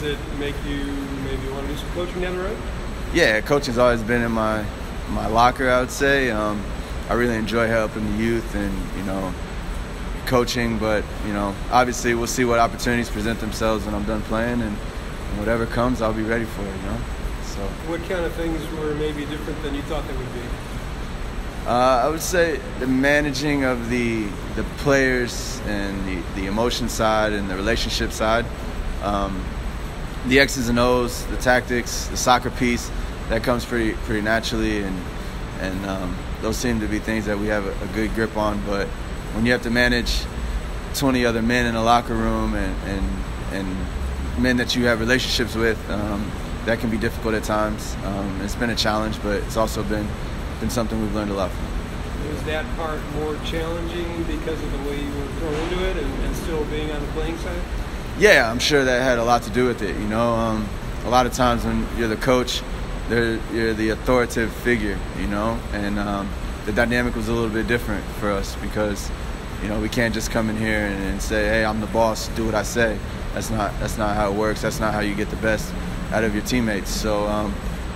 it make you maybe want to do some coaching down the road? Yeah, coaching's always been in my locker, I would say. I really enjoy helping the youth and, coaching, but, obviously we'll see what opportunities present themselves when I'm done playing, and whatever comes, I'll be ready for it, So. What kind of things were maybe different than you thought they would be? I would say the managing of the players and the emotion side and the relationship side. The X's and O's, the tactics, the soccer piece, that comes pretty naturally, and those seem to be things that we have a good grip on. But when you have to manage 20 other men in a locker room and men that you have relationships with, that can be difficult at times. It's been a challenge, but it's also been something we've learned a lot from. Was that part more challenging because of the way you were thrown into it and still being on the playing side? Yeah, I'm sure that had a lot to do with it. A lot of times when you're the coach, you're the authoritative figure, and the dynamic was a little bit different for us because, we can't just come in here and say, hey, I'm the boss, do what I say. That's not how it works. That's not how you get the best out of your teammates. So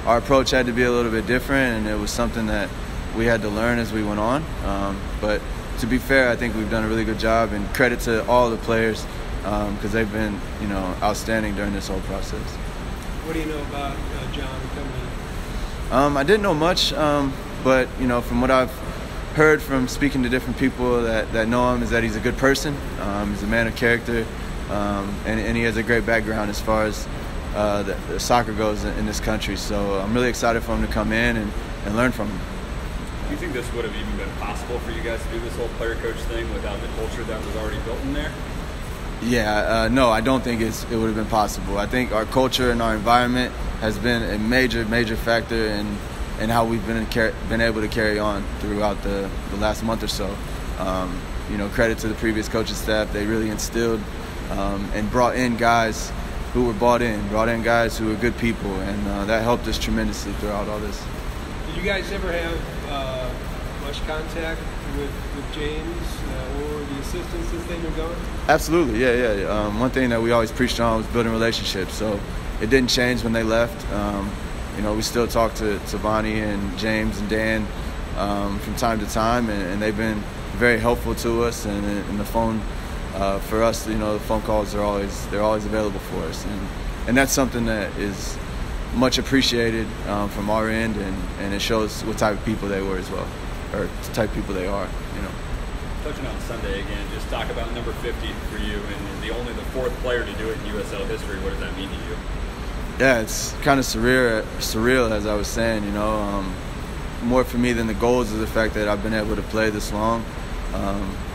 our approach had to be a little bit different, and it was something that we had to learn as we went on. But to be fair, I think we've done a really good job, and credit to all the players because they've been, outstanding during this whole process. What do you know about John coming in? I didn't know much, but from what I've heard from speaking to different people that know him is that he's a good person. He's a man of character, and he has a great background as far as the soccer goes in this country. So I'm really excited for him to come in and learn from him. Do you think this would have even been possible for you guys to do this whole player-coach thing without the culture that was already built in there? Yeah, no, I don't think it would have been possible. I think our culture and our environment has been a major factor in how we've been able to carry on throughout the last month or so. Credit to the previous coaching staff. They really instilled and brought in guys who were bought in guys who were good people, and that helped us tremendously throughout all this. Did you guys ever have much contact with James or the assistants since they've been gone? Absolutely, yeah. One thing that we always preached on was building relationships, so it didn't change when they left. We still talk to Bonnie and James and Dan from time to time, and they've been very helpful to us, and the phone for us, the phone calls are always available for us, and that's something that is much appreciated from our end, and it shows what type of people they were as well, or the type of people they are. Touching on Sunday again, just talk about number 50 for you, and the fourth player to do it in USL history. What does that mean to you? Yeah, it's kind of surreal, as I was saying. More for me than the goals is the fact that I've been able to play this long.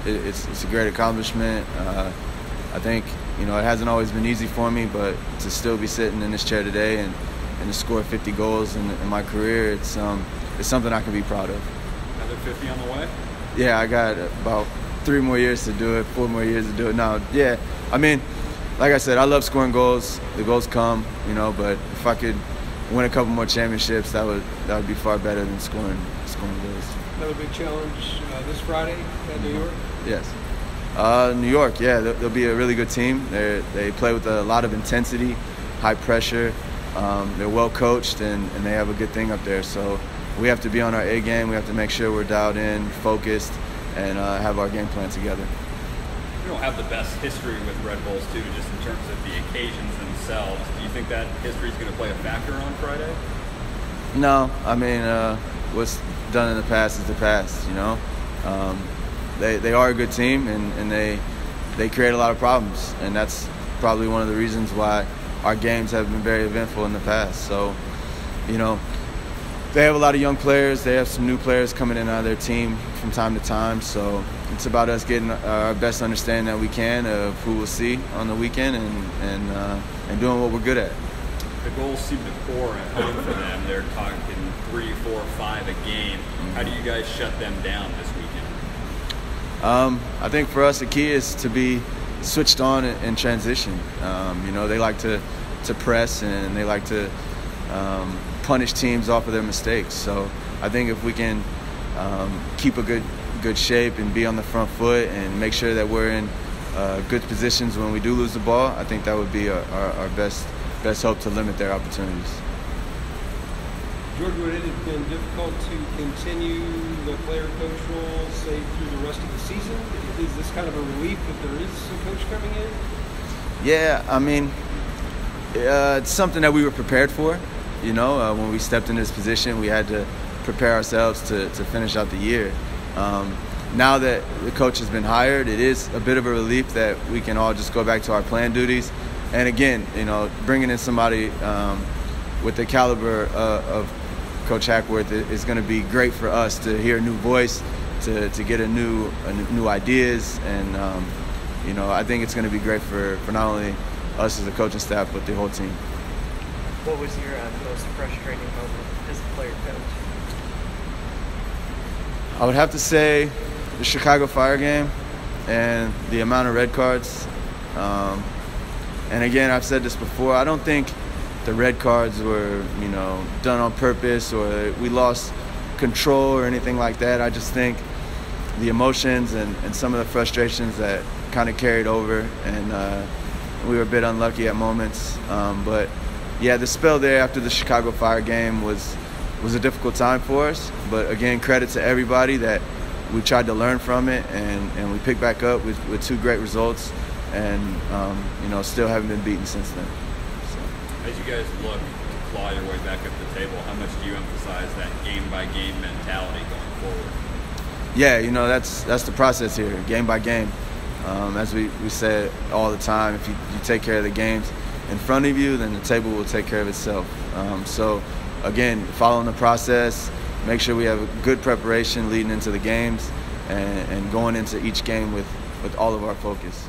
It's a great accomplishment. I think it hasn't always been easy for me, but to still be sitting in this chair today and to score 50 goals in my career, it's something I can be proud of. Another 50 on the way? Yeah, I got about 3 more years to do it, 4 more years to do it. Now, yeah, like I said, I love scoring goals. The goals come, but if I could win a couple more championships, that would be far better than scoring goals. Another big challenge this Friday at New York? Yes. New York, yeah, they'll be a really good team. They play with a lot of intensity, high pressure. They're well coached, and they have a good thing up there. So we have to be on our A game. We have to make sure we're dialed in, focused, and have our game plan together. You don't have the best history with Red Bulls, too, just in terms of the occasions themselves. Do you think that history is going to play a factor on Friday? No. What's done in the past is the past, They are a good team, and they create a lot of problems, and that's probably one of the reasons why our games have been very eventful in the past. So, they have a lot of young players. They have some new players coming in out of their team from time to time. So it's about us getting our best understanding that we can of who we'll see on the weekend and doing what we're good at. The goals seem to pour at home for them. They're talking 3, 4, 5 a game. How do you guys shut them down this weekend? I think for us the key is to be switched on in transition. They like to press, and they like to punish teams off of their mistakes. So I think if we can keep a good shape and be on the front foot and make sure that we're in good positions when we do lose the ball, I think that would be our best best hope to limit their opportunities. George, would it have been difficult to continue the player-coach role, say, through the rest of the season? Is this kind of a relief that there is a coach coming in? Yeah, I mean, it's something that we were prepared for. You know, when we stepped in this position, we had to prepare ourselves to finish out the year. Now that the coach has been hired, it is a bit of a relief that we can all just go back to our planned duties. And again, you know, bringing in somebody with the caliber of Coach Hackworth is going to be great for us to hear a new voice, to get a new ideas, and you know, I think it's going to be great for not only us as a coaching staff but the whole team. What was your most frustrating moment as a player coach? I would have to say the Chicago Fire game and the amount of red cards. And again, I've said this before, I don't think the red cards were, you know, done on purpose or we lost control or anything like that. I just think the emotions and some of the frustrations that kind of carried over, and we were a bit unlucky at moments. But yeah, the spell there after the Chicago Fire game was a difficult time for us. But again, credit to everybody that we tried to learn from it, and we picked back up with 2 great results, and you know, still haven't been beaten since then. As you guys look to claw your way back up the table, how much do you emphasize that game-by-game mentality going forward? Yeah, you know, that's the process here, game by game. As we say all the time, if you take care of the games in front of you, then the table will take care of itself. So again, following the process, make sure we have a good preparation leading into the games, and going into each game with all of our focus.